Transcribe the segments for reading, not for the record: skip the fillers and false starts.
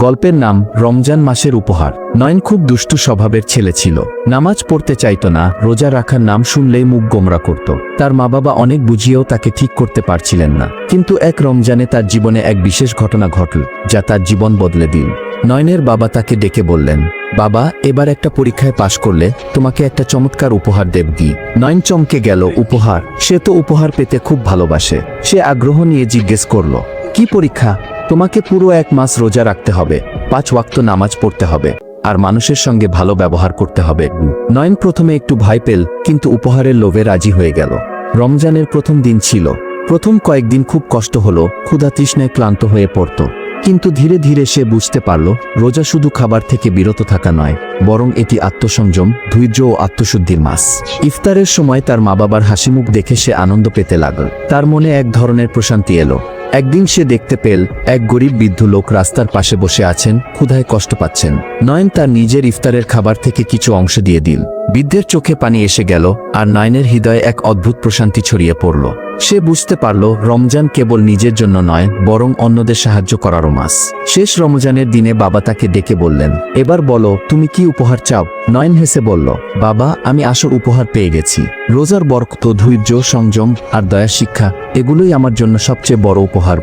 গল্পের নাম রমজান মাসের উপহার। নয়ন খুব দুষ্টু স্বভাবের ছেলে ছিল। নামাজ পড়তে চাইত না, রোজা রাখার নাম শুনলেই মুখ গোমরা করত। তার মা বাবা অনেক বুঝিয়েও তাকে ঠিক করতে পারছিলেন না। কিন্তু এক রমজানে তার জীবনে এক বিশেষ ঘটনা ঘটল, যা তার জীবন বদলে দিল। নয়নের বাবা তাকে ডেকে বললেন, বাবা, এবার একটা পরীক্ষায় পাশ করলে তোমাকে একটা চমৎকার উপহার দেব। নয়ন চমকে গেল, উপহার? সে তো উপহার পেতে খুব ভালোবাসে। সে আগ্রহ নিয়ে জিজ্ঞেস করল, কি পরীক্ষা? তোমাকে পুরো 1 মাস রোজা রাখতে হবে, 5 ওয়াক্ত নামাজ পড়তে হবে, আর মানুষের সঙ্গে ভালো ব্যবহার করতে হবে। নয়ন প্রথমে একটু ভয় পেল, কিন্তু উপহারের লোভে রাজি হয়ে গেল। রমজানের প্রথম দিন ছিল। প্রথম কয়েকদিন খুব কষ্ট হলো, ক্ষুধা তৃষ্ণায় ক্লান্ত হয়ে পড়ত। কিন্তু ধীরে ধীরে সে বুঝতে পারল, রোজা শুধু খাবার থেকে বিরত থাকা নয়, বরং এটি আত্মসংযম, ধৈর্য ও আত্মশুদ্ধির মাস। ইফতারের সময় তার মা বাবার হাসিমুখ দেখে সে আনন্দ পেতে লাগল। তার মনে এক ধরনের প্রশান্তি এলো। একদিন সে দেখতে পেল এক গরিব বৃদ্ধ লোক রাস্তার পাশে বসে আছেন, ক্ষুধায় কষ্ট পাচ্ছেন। নয়ন তার নিজের ইফতারের খাবার থেকে কিছু অংশ দিয়ে দিল। বৃদ্ধের চোখে পানি এসে গেল, আর নয়নের হৃদয়ে এক অদ্ভুত প্রশান্তি ছড়িয়ে পড়ল। সে বুঝতে পারল, রমজান কেবল নিজের জন্য নয়, বরং অন্যদের সাহায্য করারও মাস। শেষ রমজানের দিনে বাবা তাকে ডেকে বললেন, এবার বলো, তুমি কি উপহার চাও? নয়ন হেসে বলল, বাবা, আমি আসল উপহার পেয়ে গেছি। রোজার বরকত, ধৈর্য, সংযম আর দয়ার শিক্ষা, এগুলোই আমার জন্য সবচেয়ে বড় উপহার।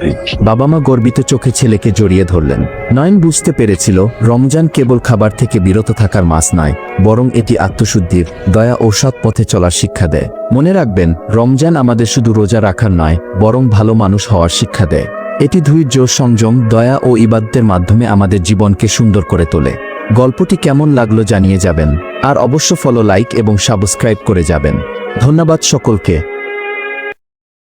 বাবা মা গর্বিত চোখে ছেলেকে জড়িয়ে ধরলেন। নয়ন বুঝতে পেরেছিল, রমজান কেবল খাবার থেকে বিরত থাকার মাস নয়, বরং এটি আত্মশুদ্ধির, দয়া ও সৎ পথে চলার শিক্ষা দেয়। মনে রাখবেন, রমজান আমাদের শুধু রোজা রাখার নয়, বরং ভালো মানুষ হওয়ার শিক্ষা দেয়। এটি ধৈর্য, সংযম, দয়া ও ইবাদতের মাধ্যমে আমাদের জীবনকে সুন্দর করে তোলে। গল্পটি কেমন লাগলো জানিয়ে যাবেন, আর অবশ্য ফলো, লাইক এবং সাবস্ক্রাইব করে যাবেন। ধন্যবাদ সকলকে।